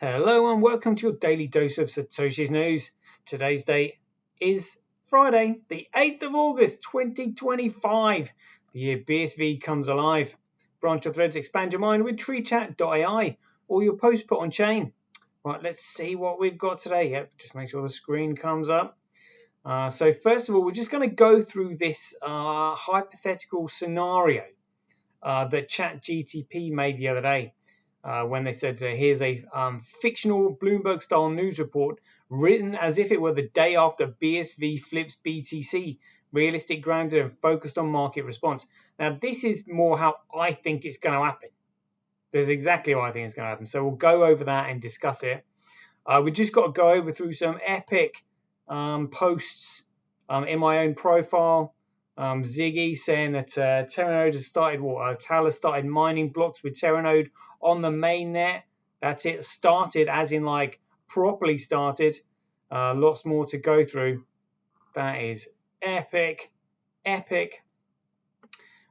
Hello and welcome to your daily dose of Satoshi's news. Today's date is Friday, the 8th of August 2025. The year BSV comes alive. Branch your threads, expand your mind with treechat.ai or your post put on chain. Right, let's see what we've got today. Yep, just make sure the screen comes up. So first of all, we're just going to go through this hypothetical scenario that ChatGTP made the other day. When they said, here's a fictional Bloomberg-style news report written as if it were the day after BSV flips BTC, realistic, grounded, and focused on market response. Now, this is more how I think it's going to happen. This is exactly what I think is going to happen. So we'll go over that and discuss it. We just got to go over through some epic posts in my own profile. Ziggy saying that Terranode has started, Tal has started mining blocks with Terranode on the mainnet. That's it, started as in like properly started. Lots more to go through. That is epic.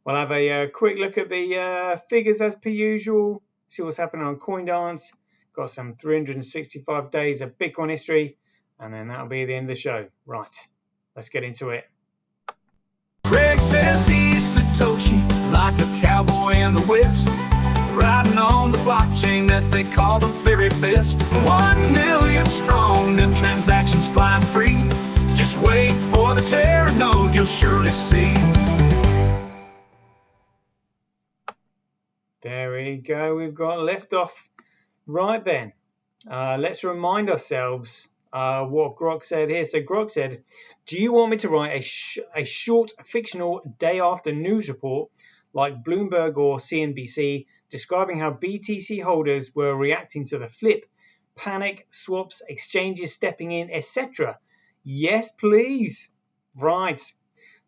We'll have a quick look at the figures as per usual. See what's happening on CoinDance. Got some 365 days of Bitcoin history. And then that'll be the end of the show. Right, let's get into it. Greg says he's Satoshi, like a cowboy in the West, riding on the blockchain that they call the very best. 1 million strong, them transactions flying free. Just wait for the Terra node, you'll surely see. There we go, we've got left off. Right then, let's remind ourselves what Grok said here. So Grok said, do you want me to write a short fictional day after news report like Bloomberg or CNBC describing how BTC holders were reacting to the flip, panic, swaps, exchanges stepping in, etc.? Yes, please. Right.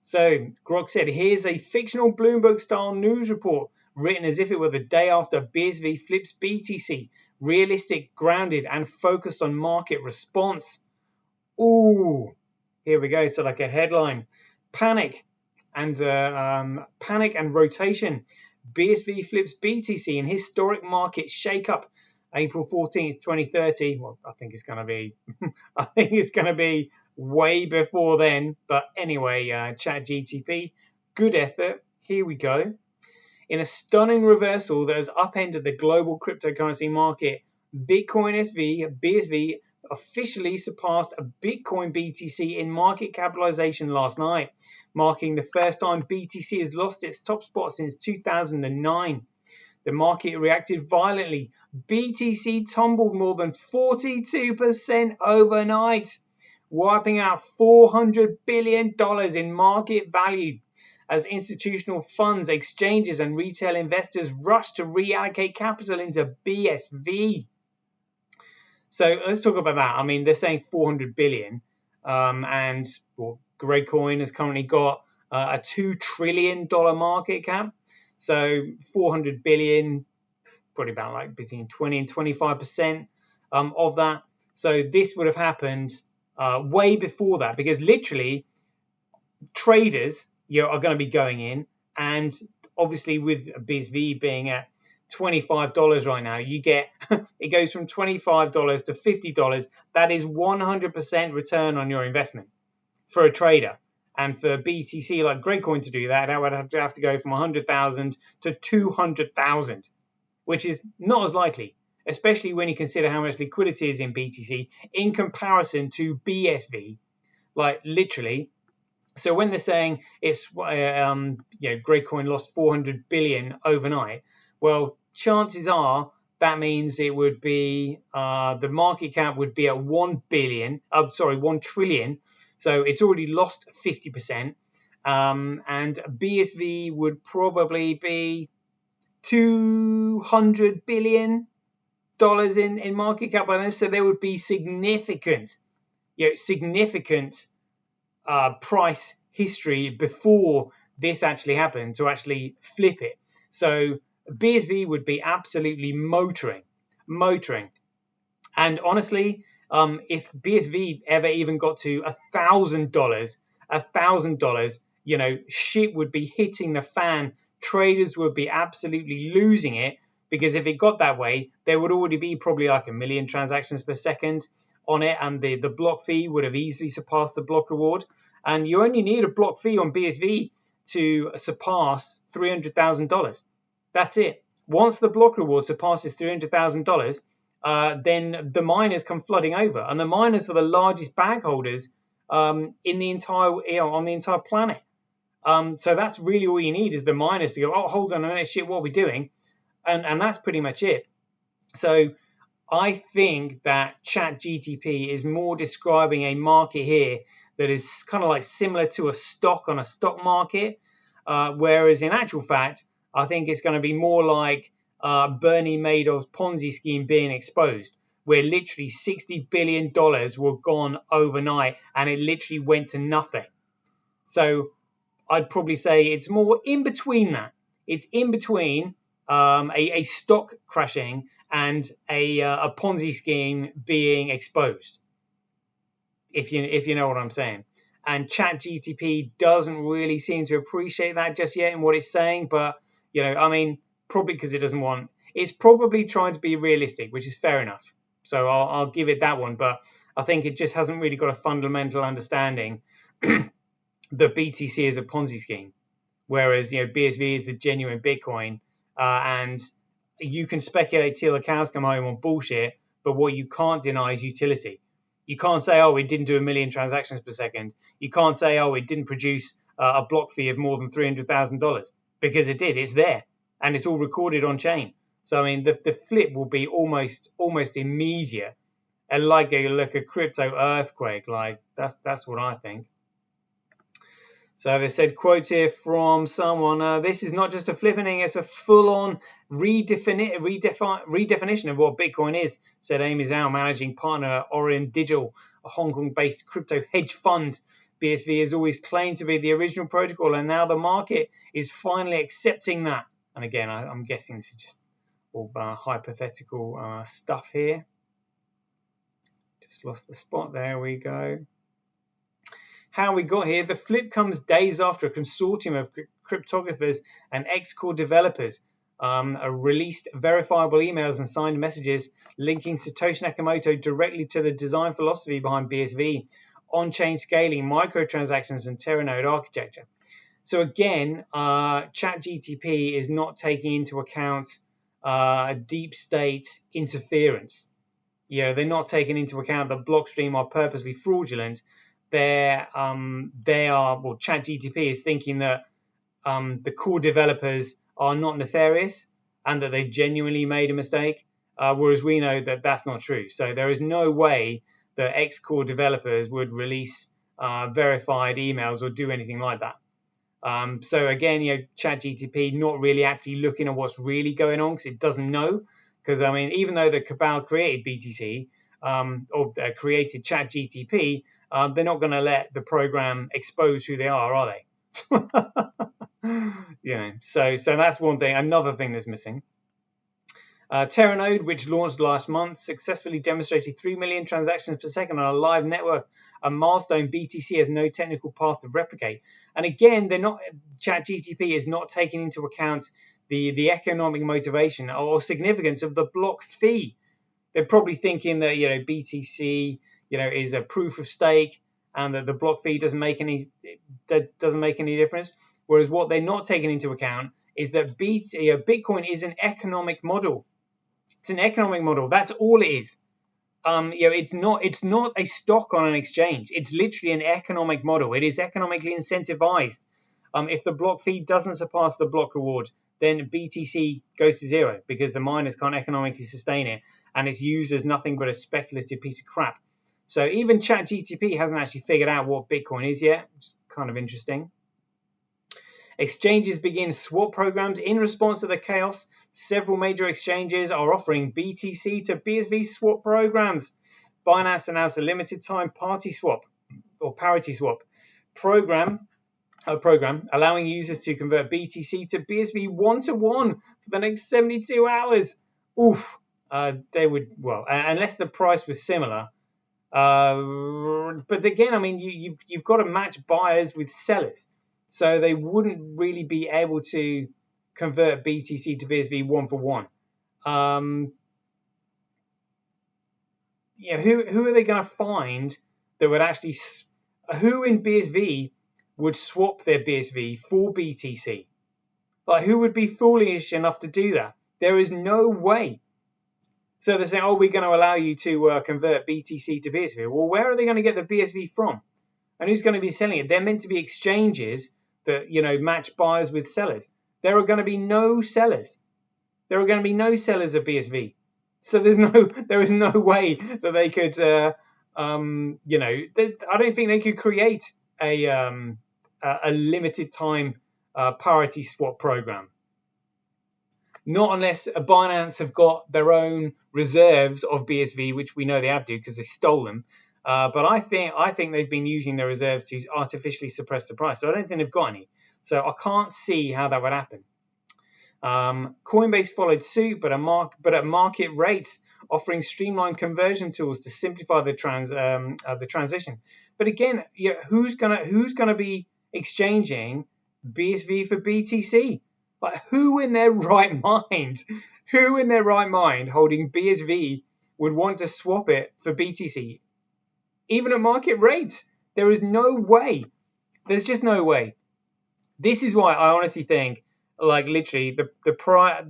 So Grok said, here's a fictional Bloomberg style news report written as if it were the day after BSV flips BTC, realistic, grounded, and focused on market response. Ooh, here we go. So like a headline, panic and rotation. BSV flips BTC in historic market shakeup. April 14th, 2030. Well, I think it's going to be way before then. But anyway, ChatGTP, good effort. Here we go. In a stunning reversal that has upended the global cryptocurrency market, Bitcoin BSV officially surpassed a Bitcoin BTC in market capitalization last night, marking the first time BTC has lost its top spot since 2009. The market reacted violently. BTC tumbled more than 42% overnight, wiping out $400 billion in market value as institutional funds, exchanges, and retail investors rush to reallocate capital into BSV. So let's talk about that. I mean, they're saying 400 billion, and Gradecoin has currently got a $2 trillion market cap. So 400 billion, probably about like between 20 and 25% of that. So this would have happened way before that, because literally traders are going to be going in, and obviously with BSV being at $25 right now, you get it goes from $25 to $50. That is 100% return on your investment for a trader. And for BTC like Gradecoin to do that, I would have to go from 100,000 to 200,000, which is not as likely, especially when you consider how much liquidity is in BTC in comparison to BSV, like literally. So when they're saying it's Gradecoin lost 400 billion overnight, well, chances are that means it would be the market cap would be at 1 trillion. So it's already lost 50%, and BSV would probably be $200 billion in market cap by then. So there would be significant price history before this actually happened to actually flip it. So BSV would be absolutely motoring. And honestly, if BSV ever even got to $1,000, shit would be hitting the fan. Traders would be absolutely losing it, because if it got that way, there would already be probably like 1 million transactions per second on it, and the block fee would have easily surpassed the block reward. And you only need a block fee on BSV to surpass $300,000. That's it. Once the block reward surpasses $300,000, then the miners come flooding over, and the miners are the largest bag holders in the entire, on the entire planet. So that's really all you need is the miners to go, oh, hold on a minute, shit, what are we doing? And that's pretty much it. So I think that ChatGTP is more describing a market here that is kind of like similar to a stock on a stock market, whereas in actual fact, I think it's going to be more like Bernie Madoff's Ponzi scheme being exposed, where literally $60 billion were gone overnight and it literally went to nothing. So I'd probably say it's more in between that. It's in between a stock crashing and a Ponzi scheme being exposed, if you know what I'm saying. And ChatGTP doesn't really seem to appreciate that just yet in what it's saying, but I mean, probably because it doesn't want. It's probably trying to be realistic, which is fair enough. So I'll give it that one, but I think it just hasn't really got a fundamental understanding that BTC is a Ponzi scheme, whereas BSV is the genuine Bitcoin, and you can speculate till the cows come home on bullshit, but what you can't deny is utility. You can't say, oh, it didn't do 1 million transactions per second. You can't say, oh, it didn't produce a block fee of more than $300,000, because it did. It's there, and it's all recorded on chain. So I mean, the flip will be almost immediate, and like a crypto earthquake. Like that's what I think. So they said, quote here from someone, this is not just a flippening, it's a full-on redefinition of what Bitcoin is, said Amy Zhao, managing partner at Orion Digital, a Hong Kong-based crypto hedge fund. BSV has always claimed to be the original protocol, and now the market is finally accepting that. And again, I'm guessing this is just all hypothetical stuff here. Just lost the spot. There we go. How we got here. The flip comes days after a consortium of cryptographers and Xcore developers released verifiable emails and signed messages linking Satoshi Nakamoto directly to the design philosophy behind BSV, on-chain scaling, microtransactions, and Terranode architecture. So again, ChatGTP is not taking into account deep state interference. They're not taking into account that Blockstream are purposely fraudulent. ChatGTP is thinking that the core developers are not nefarious and that they genuinely made a mistake, whereas we know that that's not true. So there is no way that X-core developers would release verified emails or do anything like that. So again, ChatGTP not really actually looking at what's really going on because it doesn't know. Because I mean, even though the Cabal created BTC or created ChatGTP, they're not going to let the program expose who they are they? So that's one thing. Another thing that's missing. Terranode, which launched last month, successfully demonstrated 3 million transactions per second on a live network, a milestone BTC has no technical path to replicate. And again, ChatGTP is not taking into account the economic motivation or significance of the block fee. They're probably thinking that BTC is a proof of stake and that the block fee doesn't make any difference. Whereas what they're not taking into account is that Bitcoin is an economic model. It's an economic model. That's all it is. It's not a stock on an exchange. It's literally an economic model. It is economically incentivized. If the block fee doesn't surpass the block reward, then BTC goes to zero because the miners can't economically sustain it, and it's used as nothing but a speculative piece of crap. So even ChatGTP hasn't actually figured out what Bitcoin is yet, which is kind of interesting. Exchanges begin swap programs in response to the chaos. Several major exchanges are offering BTC to BSV swap programs. Binance announced a limited time parity swap program allowing users to convert BTC to BSV 1-to-1 for the next 72 hours. They would, unless the price was similar. But again, I mean, you've got to match buyers with sellers. So they wouldn't really be able to convert BTC to BSV 1-for-1. um, who are they going to find that would actually, who in BSV would swap their BSV for BTC? Like, who would be foolish enough to do that? There is no way. So they're saying, oh, we're going to allow you to convert BTC to BSV. Well, where are they going to get the BSV from? And who's going to be selling it? They're meant to be exchanges that, match buyers with sellers. There are going to be no sellers. There are going to be no sellers of BSV. So there is no way that they could, I don't think they could create a limited time parity swap program. Not unless Binance have got their own reserves of BSV, which we know they have to because they stole them. But I think they've been using their reserves to artificially suppress the price. So I don't think they've got any. So I can't see how that would happen. Coinbase followed suit, but at market rates, offering streamlined conversion tools to simplify the transition. But again, who's gonna be exchanging BSV for BTC? Like, who in their right mind holding BSV would want to swap it for BTC? Even at market rates, there is no way. There's just no way. This is why I honestly think, like, literally the price.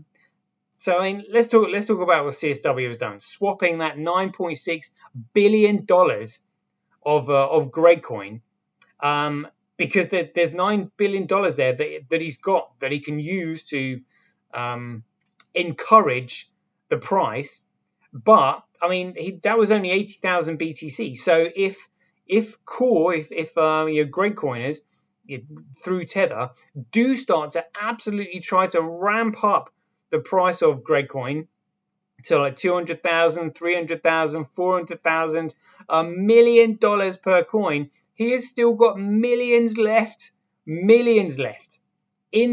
So I mean, let's talk about what CSW has done, swapping that $9.6 billion of Gradecoin, because there's $9 billion there that he's got that he can use to encourage the price. But I mean, that was only 80,000 BTC. So if Gradecoiners through Tether do start to absolutely try to ramp up the price of Gradecoin to like 200,000, 300,000, 400,000, $1 million per coin, he has still got millions left in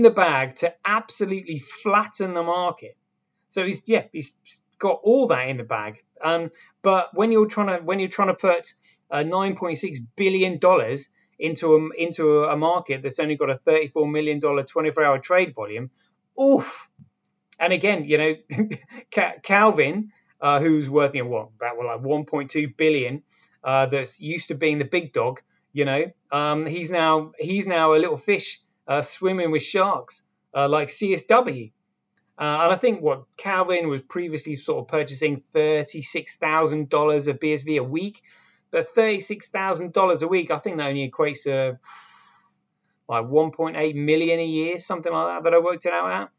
the bag to absolutely flatten the market. So he's got all that in the bag. But when you're trying to put $9.6 billion into a market that's only got a $34 million 24-hour trade volume, oof. And again, Calvin, who's worth about like 1.2 billion, that's used to being the big dog, he's now a little fish swimming with sharks, like CSW. And I think Calvin was previously sort of purchasing $36,000 of BSV a week, but $36,000 a week, I think that only equates to like 1.8 million a year, something like that I worked it out at.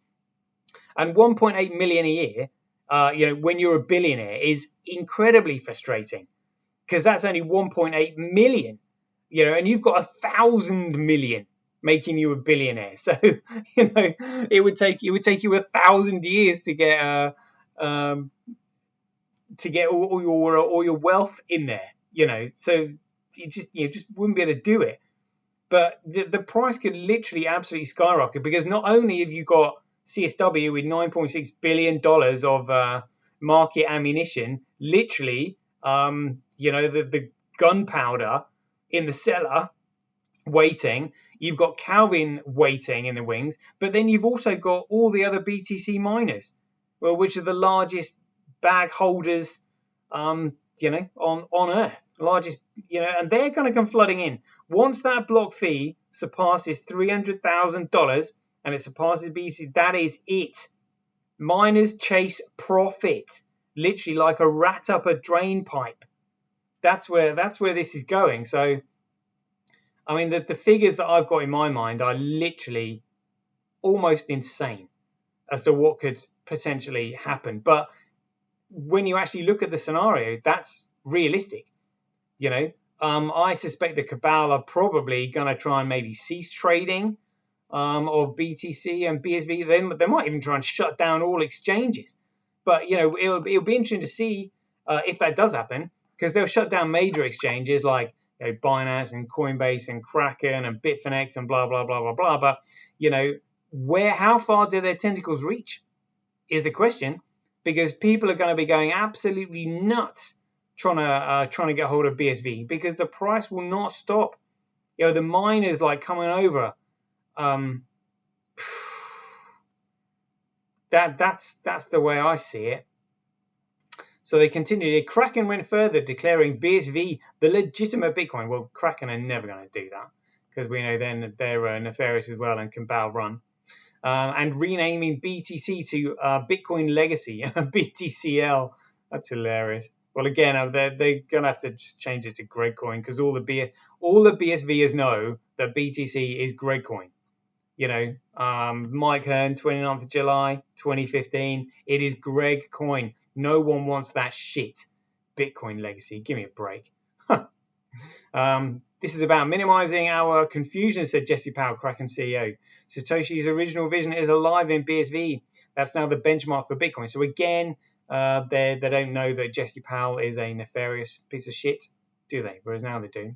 And 1.8 million a year, when you're a billionaire, is incredibly frustrating, because that's only 1.8 million, and you've got 1,000 million making you a billionaire. So it would take you 1,000 years to get all your wealth in there. So you just wouldn't be able to do it. But the price could literally absolutely skyrocket, because not only have you got CSW with $9.6 billion of market ammunition, literally, the gunpowder in the cellar waiting. You've got Calvin waiting in the wings, but then you've also got all the other BTC miners, which are the largest bag holders, on Earth, largest, and they're going to come flooding in once that block fee surpasses $300,000. And it surpasses BTC, that is it. Miners chase profit, literally like a rat up a drain pipe. That's where this is going. So, I mean, the figures that I've got in my mind are literally almost insane as to what could potentially happen. But when you actually look at the scenario, that's realistic. I suspect the cabal are probably going to try and maybe cease trading of BTC and BSV. They might even try and shut down all exchanges. But it'll be interesting to see if that does happen, because they'll shut down major exchanges like Binance and Coinbase and Kraken and Bitfinex and blah blah blah blah blah. But how far do their tentacles reach is the question, because people are going to be going absolutely nuts trying to get hold of BSV, because the price will not stop. The miners like coming over. that's the way I see it. So they continued. Kraken went further, declaring BSV the legitimate Bitcoin. Well, Kraken are never going to do that because we know then they're nefarious as well and can bow run. And renaming BTC to Bitcoin Legacy, BTCL. That's hilarious. Well, again, they're going to have to just change it to Gregcoin because all the BSVers know that BTC is Gregcoin. You know, Mike Hearn, 29th of July, 2015. It is Greg Coin. No one wants that shit. Bitcoin Legacy. Give me a break. This is about minimizing our confusion, said Jesse Powell, Kraken CEO. Satoshi's original vision is alive in BSV. That's now the benchmark for Bitcoin. So again, they don't know that Jesse Powell is a nefarious piece of shit, do they? Whereas now they do.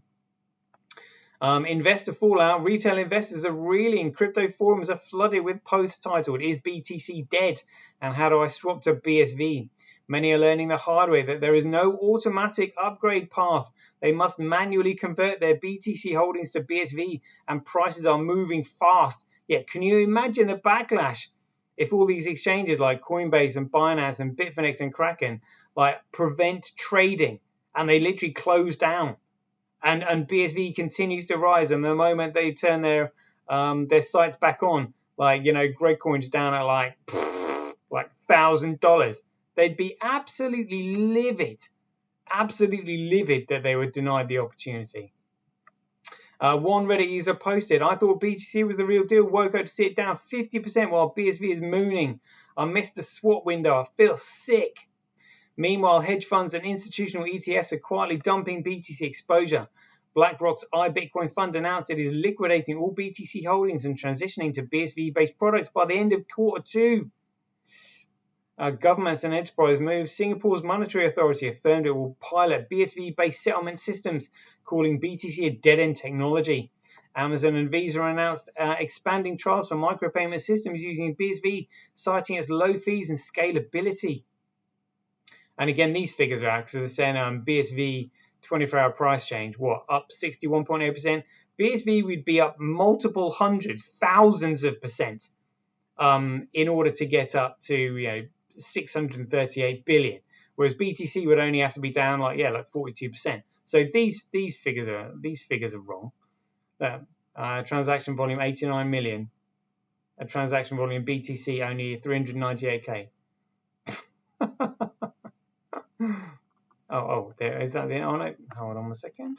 Investor fallout. Retail investors are reeling. Crypto forums are flooded with posts titled, "Is BTC dead? And how do I swap to BSV?" Many are learning the hard way that there is no automatic upgrade path. They must manually convert their BTC holdings to BSV, and prices are moving fast. Yet, can you imagine the backlash if all these exchanges like Coinbase and Binance and Bitfinex and Kraken like prevent trading and they literally close down? And BSV continues to rise, and the moment they turn their sites back on, like, you know, Gregcoin's down at like $1,000, they'd be absolutely livid that they were denied the opportunity. One Reddit user posted, "I thought BTC was the real deal. Woke up to see it down 50% while BSV is mooning. I missed the swap window. I feel sick." Meanwhile, hedge funds and institutional ETFs are quietly dumping BTC exposure. BlackRock's iBitcoin fund announced it is liquidating all BTC holdings and transitioning to BSV-based products by the end of Q2. Governments and enterprise moves. Singapore's monetary authority affirmed it will pilot BSV-based settlement systems, calling BTC a dead-end technology. Amazon and Visa announced expanding trials for micropayment systems using BSV, citing its low fees and scalability. And again, these figures are out because they're saying BSV 24-hour price change, up 61.8%. BSV would be up multiple hundreds, thousands of percent in order to get up to 638 billion, whereas BTC would only have to be down like 42%. So these figures are wrong. Transaction volume 89 million. A transaction volume BTC only 398k. There is that. Oh no, hold on a second.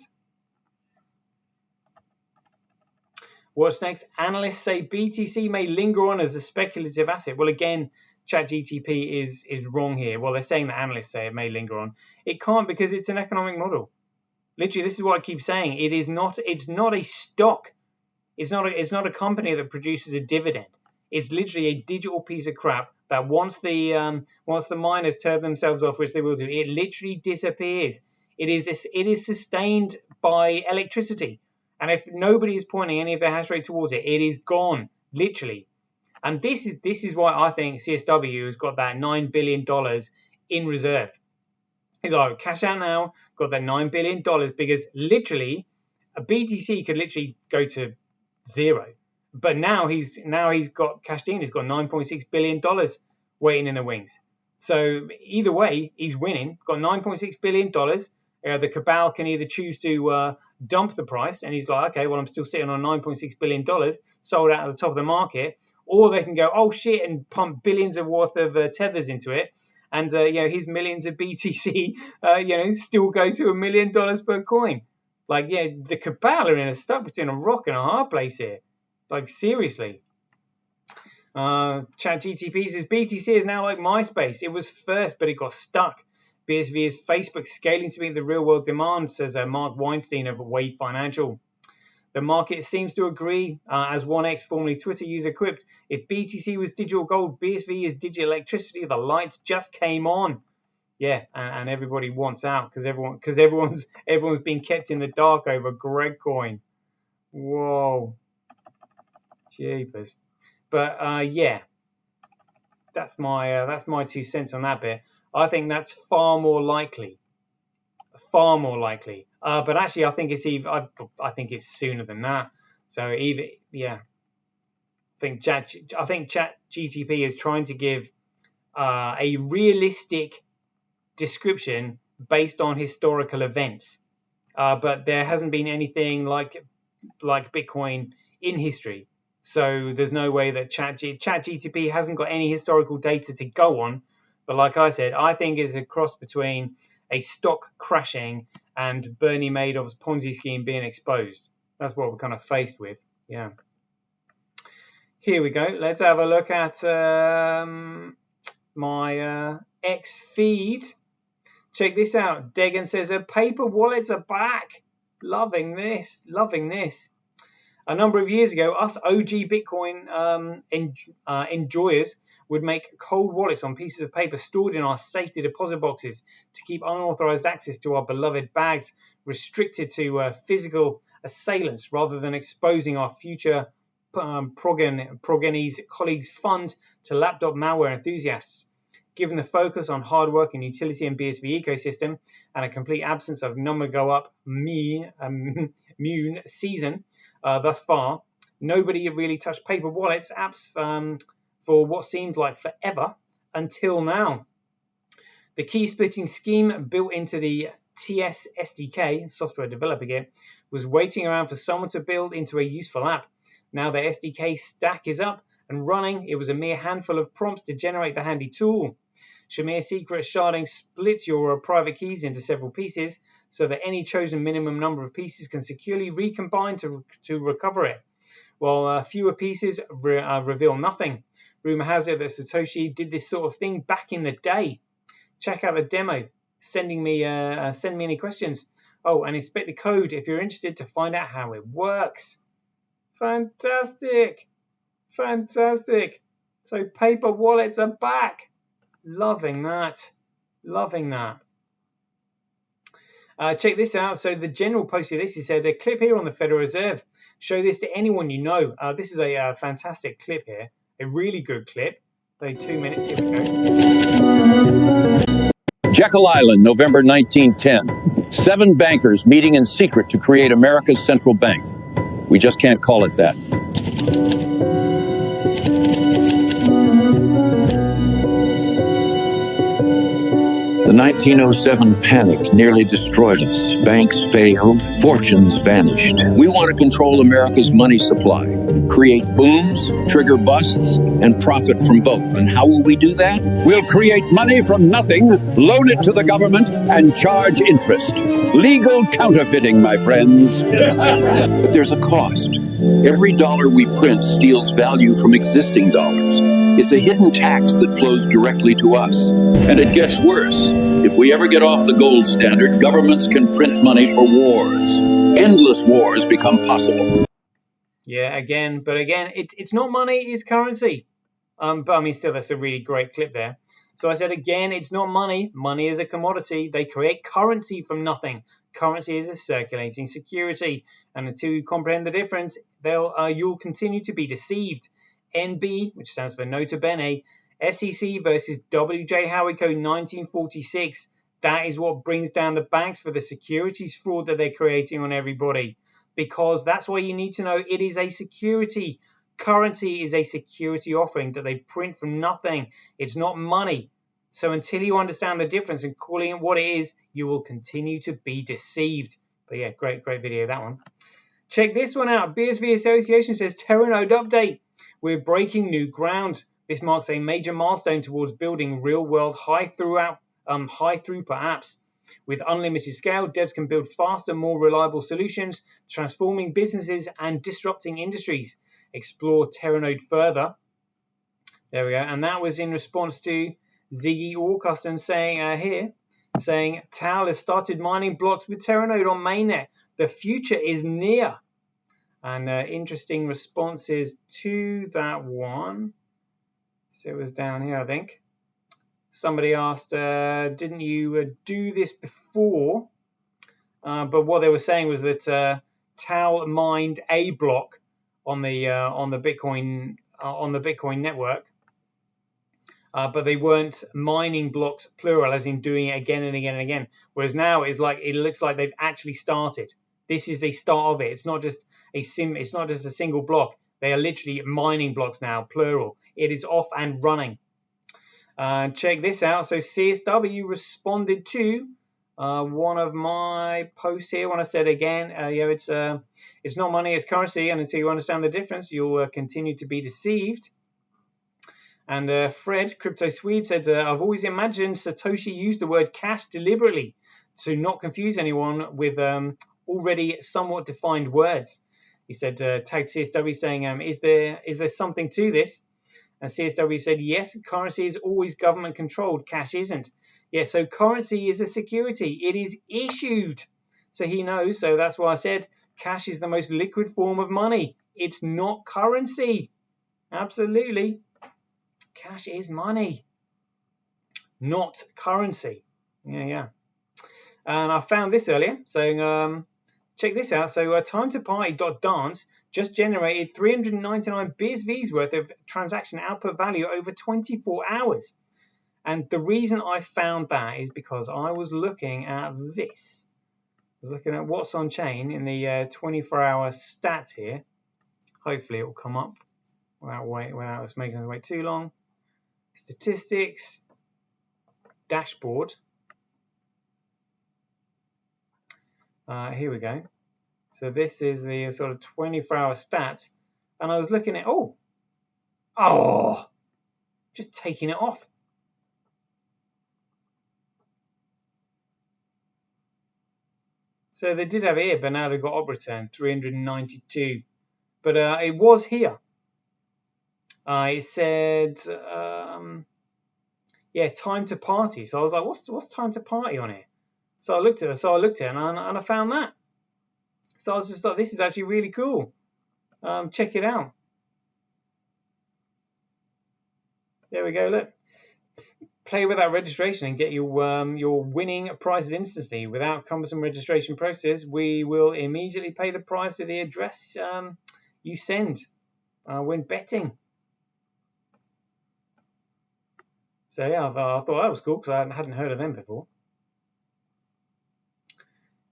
What's next? Analysts say BTC may linger on as a speculative asset. Well, again, ChatGTP is wrong here. Well, they're saying that analysts say it may linger on. It can't, because it's an economic model. Literally, this is what I keep saying. It's not a stock. It's not a company that produces a dividend. It's literally a digital piece of crap that once the miners turn themselves off, which they will do, it literally disappears. It is sustained by electricity, and if nobody is pointing any of their hash rate towards it, it is gone, literally. And this is why I think CSW has got that $9 billion in reserve. He's like, cash out now, got that $9 billion, because literally a BTC could literally go to zero. But now he's got cashed in. He's got $9.6 billion waiting in the wings. So either way, he's winning. Got $9.6 billion. The cabal can either choose to dump the price, and he's like, okay, well, I'm still sitting on $9.6 billion, sold out at the top of the market. Or they can go, oh shit, and pump billions of worth of tethers into it. And his millions of BTC, still go to $1 million per coin. Like, the cabal are stuck between a rock and a hard place here. Like, seriously. ChatGTP says BTC is now like MySpace. It was first, but it got stuck. BSV is Facebook scaling to meet the real-world demand, says Mark Weinstein of Wave Financial. The market seems to agree, as 1x, formerly Twitter user, quipped, if BTC was digital gold, BSV is digital electricity. The lights just came on. Yeah, and everybody wants out because everyone's been kept in the dark over Gregcoin. Whoa. Jeepers. But that's my 2 cents on that bit. I think that's far more likely. But actually, I think it's sooner than that. So I think ChatGTP is trying to give a realistic description based on historical events, but there hasn't been anything like Bitcoin in history. So there's no way that ChatGTP hasn't got any historical data to go on. But like I said, I think it's a cross between a stock crashing and Bernie Madoff's Ponzi scheme being exposed. That's what we're kind of faced with. Yeah. Here we go. Let's have a look at my X feed. Check this out. Degan says, paper wallets are back. Loving this. Loving this. A number of years ago, us OG Bitcoin enjoyers would make cold wallets on pieces of paper stored in our safety deposit boxes to keep unauthorized access to our beloved bags restricted to physical assailants rather than exposing our future progenes colleagues' fund to laptop malware enthusiasts. Given the focus on hard work and utility and BSV ecosystem and a complete absence of number go up immune season thus far, nobody really touched paper wallets apps for what seemed like forever until now. The key splitting scheme built into the TS SDK, software developer kit, was waiting around for someone to build into a useful app. Now the SDK stack is up and running. It was a mere handful of prompts to generate the handy tool. Shamir Secret Sharding splits your private keys into several pieces so that any chosen minimum number of pieces can securely recombine to recover it, while fewer pieces reveal nothing. Rumor has it that Satoshi did this sort of thing back in the day. Check out the demo. Send me any questions. Oh, and inspect the code if you're interested to find out how it works. Fantastic. Fantastic. So paper wallets are back. Loving that. Loving that. Check this out. So the general posted this. He said, a clip here on the Federal Reserve. Show this to anyone you know. This is a fantastic clip here. A really good clip. 2 minutes. Here we go. Jekyll Island, November 1910. 7 bankers meeting in secret to create America's central bank. We just can't call it that. The 1907 panic nearly destroyed us. Banks failed, fortunes vanished. We want to control America's money supply, create booms, trigger busts, and profit from both. And how will we do that? We'll create money from nothing, loan it to the government, and charge interest. Legal counterfeiting, my friends. But there's a cost. Every dollar we print steals value from existing dollars. It's a hidden tax that flows directly to us. And it gets worse. If we ever get off the gold standard, governments can print money for wars. Endless wars become possible. Yeah, again, it's not money, it's currency. But I mean, still, that's a really great clip there. So I said, again, it's not money. Money is a commodity. They create currency from nothing. Currency is a circulating security. And until you comprehend the difference, you'll continue to be deceived. NB, which stands for Nota Bene, SEC versus W.J. Howico 1946. That is what brings down the banks for the securities fraud that they're creating on everybody. Because that's why you need to know it is a security. Currency is a security offering that they print from nothing. It's not money. So until you understand the difference and calling it what it is, you will continue to be deceived. But yeah, great video, that one. Check this one out. BSV Association says Terranode update. We're breaking new ground. This marks a major milestone towards building real-world high-throughput apps. With unlimited scale, devs can build faster, more reliable solutions, transforming businesses and disrupting industries. Explore Terranode further. There we go. And that was in response to Ziggy Orcuston saying Tal has started mining blocks with Terranode on mainnet. The future is near. And interesting responses to that one. So it was down here, I think. Somebody asked, didn't you do this before? But what they were saying was that Tal mined a block on the Bitcoin network, but they weren't mining blocks plural, as in doing it again and again and again. Whereas now it looks like they've actually started. This is the start of it. It's not just a single block. They are literally mining blocks now, plural. It is off and running. Check this out. So CSW responded to one of my posts here when I said again, it's not money, it's currency, and until you understand the difference, you'll continue to be deceived. And Fred, Crypto Swede, said, I've always imagined Satoshi used the word cash deliberately to not confuse anyone with already somewhat defined words. He said, tagged CSW saying, is there something to this? And CSW said, yes, currency is always government controlled, cash isn't. Yeah, so currency is a security. It is issued. So he knows. So that's why I said cash is the most liquid form of money. It's not currency. Absolutely. Cash is money, not currency. Yeah. And I found this earlier. So check this out. So time2party.dance just generated 399 BSVs worth of transaction output value over 24 hours. And the reason I found that is because I was looking at this. I was looking at what's on chain in the 24-hour stats here. Hopefully it will come up without us making us wait too long. Statistics, dashboard. Here we go. So this is the sort of 24-hour stats. And I was looking at, just taking it off. So they did have it here, but now they've got op return, 392. But it was here. It said, time to party. So I was like, what's time to party on here? So I looked at it, and I found that. So I was just like, this is actually really cool. Check it out. There we go, look. Play without registration and get your winning prizes instantly. Without cumbersome registration process, we will immediately pay the price to the address you send when betting. So yeah, I thought that was cool because I hadn't heard of them before.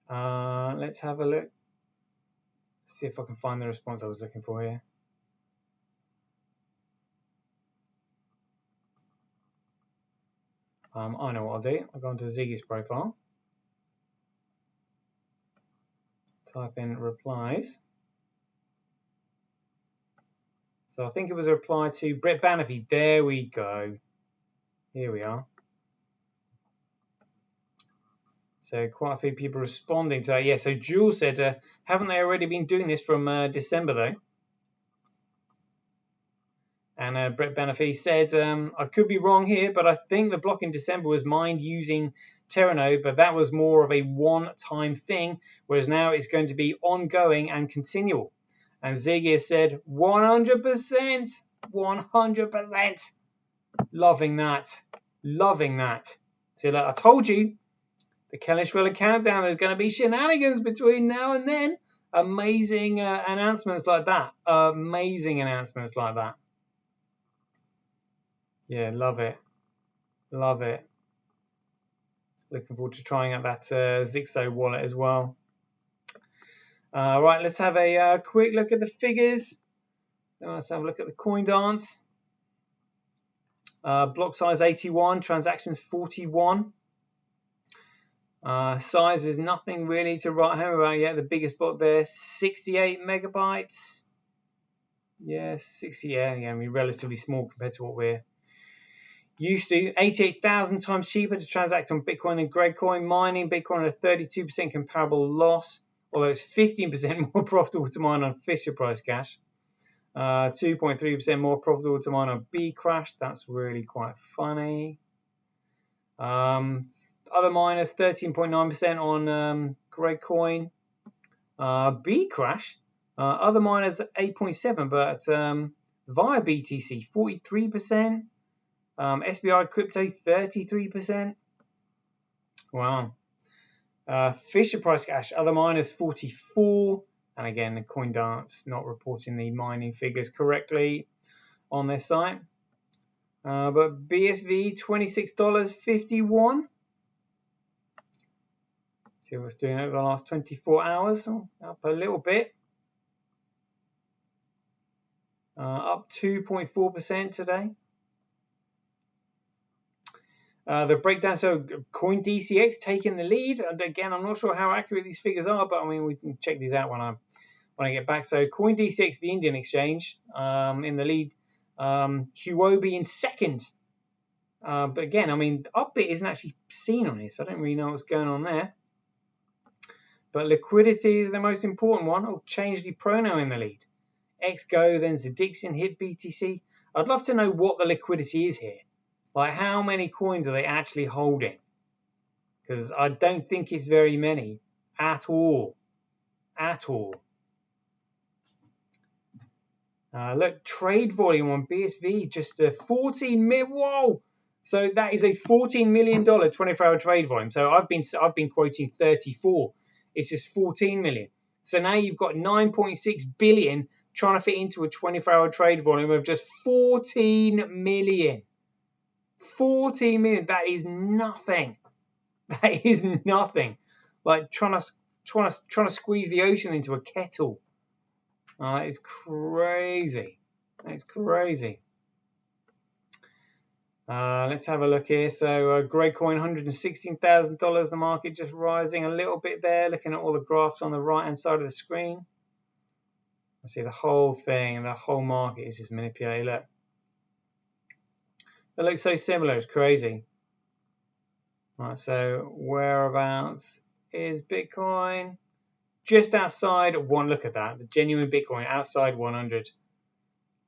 Let's have a look. See if I can find the response I was looking for here. I know what I'll do. I'll go into Ziggy's profile. Type in replies. So I think it was a reply to Brett Bannerfy. There we go. Here we are. So quite a few people responding to that. Yeah, so Jules said, haven't they already been doing this from December, though? And Brett Bannerfy said, I could be wrong here, but I think the block in December was mined using Terranode, but that was more of a one-time thing, whereas now it's going to be ongoing and continual. And Ziggy has said, 100%, 100%. Loving that. So I told you, the Kelishwiller countdown, there's going to be shenanigans between now and then. Amazing announcements like that. Yeah, love it. Looking forward to trying out that Zixo wallet as well. Right, let's have a quick look at the figures. Let's have a look at the coin dance. Block size 81, transactions 41. Size is nothing really to write home about yet. The biggest block there, 68 megabytes. Yeah, 60. Yeah, I mean, relatively small compared to what we're used to. 88,000 times cheaper to transact on Bitcoin than Gregcoin. Mining Bitcoin at a 32% comparable loss, although it's 15% more profitable to mine on Fisher Price Cash. 2.3% more profitable to mine on Bcrash. That's really quite funny. Other miners 13.9% on Gregcoin. Bcrash. Other miners 8.7%, but via BTC 43%. SBI Crypto 33%. Wow. Fisher Price Cash, other miners 44%. And again, the CoinDance not reporting the mining figures correctly on their site. But BSV $26.51. See what's doing over the last 24 hours. Up a little bit. up 2.4% today. The breakdown, so CoinDCX taking the lead, and again, I'm not sure how accurate these figures are, but I mean, we can check these out when I get back. So CoinDCX, the Indian exchange, in the lead, Huobi in second. But again, I mean, Upbit isn't actually seen on this. I don't really know what's going on there. But liquidity is the most important one. Oh, Changelly Prono in the lead. XGO, then Zedixin, Hit BTC. I'd love to know what the liquidity is here. Like, how many coins are they actually holding? Because I don't think it's very many at all. At all. Look, trade volume on BSV, just a 14 million. Whoa! So that is a $14 million 24-hour trade volume. So I've been quoting 34. It's just 14 million. So now you've got 9.6 billion trying to fit into a 24-hour trade volume of just 14 million. 14 million. That is nothing. That is nothing. Like trying to squeeze the ocean into a kettle. It's crazy. It's crazy. Let's have a look here. So grey coin, $116,000. The market just rising a little bit there. Looking at all the graphs on the right-hand side of the screen. I see the whole thing, the whole market is just manipulated. Look. It looks so similar. It's crazy. Right, so whereabouts is Bitcoin? Just outside one. Look at that. The genuine Bitcoin outside 100.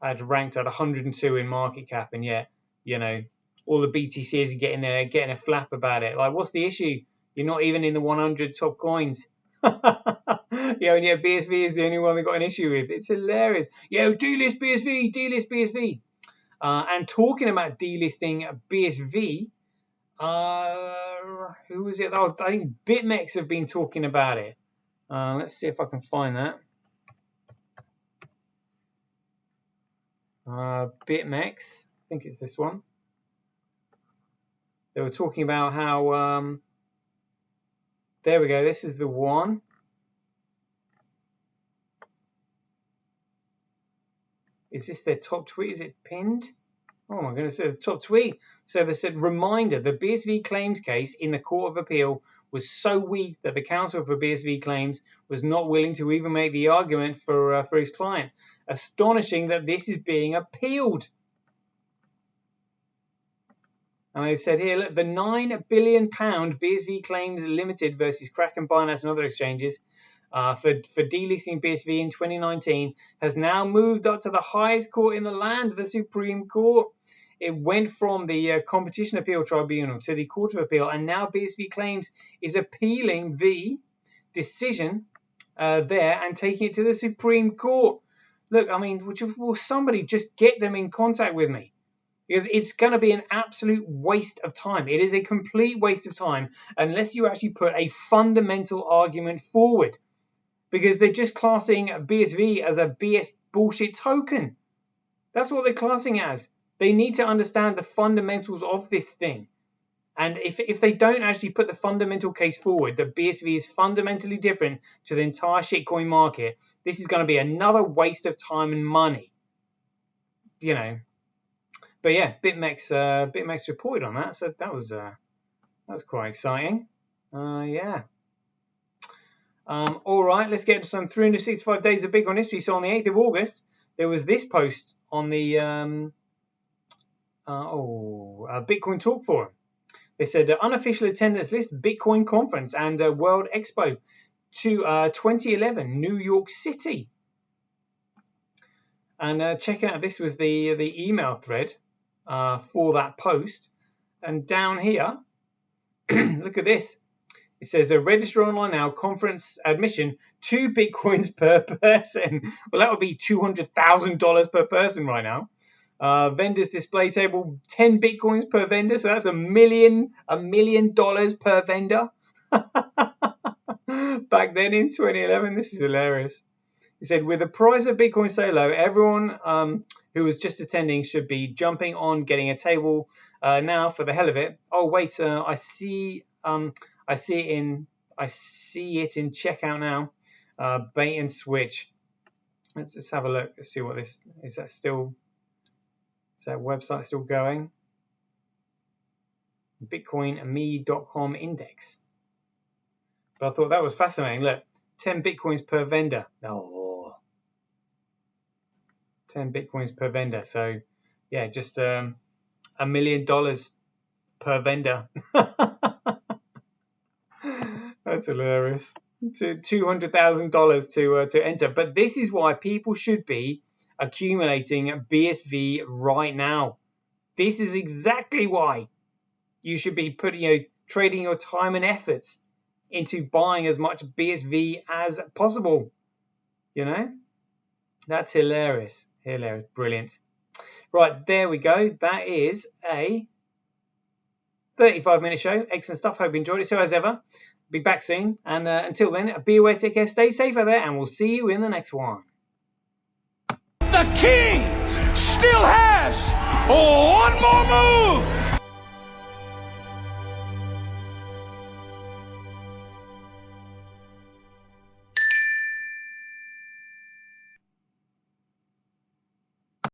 I'd ranked at 102 in market cap, and yet, you know, all the BTCs are getting a flap about it. Like, what's the issue? You're not even in the 100 top coins. Yeah, and yet BSV is the only one they got an issue with. It's hilarious. Yo, delist BSV, delist BSV. And talking about delisting BSV, who was it? Oh, I think BitMEX have been talking about it. Let's see if I can find that. BitMEX, I think it's this one. They were talking about how, there we go, this is the one. Is this their top tweet? Is it pinned? Oh my goodness, the top tweet. So they said, reminder, the BSV claims case in the Court of Appeal was so weak that the counsel for BSV claims was not willing to even make the argument for his client. Astonishing that this is being appealed. And they said here, look, the £9 billion BSV claims limited versus Kraken, Binance and other exchanges for delisting BSV in 2019 has now moved up to the highest court in the land, the Supreme Court. It went from the Competition Appeal Tribunal to the Court of Appeal, and now BSV Claims is appealing the decision there and taking it to the Supreme Court. Look, I mean, will somebody just get them in contact with me? Because it's going to be an absolute waste of time. It is a complete waste of time unless you actually put a fundamental argument forward. Because they're just classing BSV as a BS bullshit token. That's what they're classing as. They need to understand the fundamentals of this thing. And if they don't actually put the fundamental case forward that BSV is fundamentally different to the entire shitcoin market, this is going to be another waste of time and money. You know. But yeah, BitMEX reported on that, so that was quite exciting. Yeah. All right, let's get to some 365 days of Bitcoin history. So on the 8th of August, there was this post on the Bitcoin Talk Forum. They said unofficial attendance list, Bitcoin conference and World Expo to 2011, New York City. And check out, this was the email thread for that post. And down here, look at this. It says, register online now, conference admission, 2 Bitcoins per person. Well, that would be $200,000 per person right now. Vendors display table, 10 Bitcoins per vendor. So that's $1 million per vendor. Back then in 2011, this is hilarious. He said, with the price of Bitcoin so low, everyone who was just attending should be jumping on, getting a table now for the hell of it. Oh, wait, I see it in checkout now. Bait and switch. Let's just have a look. Let's see what this is. Is that website still going? BitcoinMe.com index. But I thought that was fascinating. Look, 10 Bitcoins per vendor. Oh, 10 Bitcoins per vendor. So, yeah, just $1 million per vendor. That's hilarious. $200,000 to enter. But this is why people should be accumulating BSV right now. This is exactly why you should be trading your time and efforts into buying as much BSV as possible. That's hilarious. Hilarious. Brilliant. Right, there we go. That is a 35-minute show. Excellent stuff. Hope you enjoyed it. So as ever, be back soon. And until then, be aware, take care, stay safe out there, and we'll see you in the next one. The king still has one more move.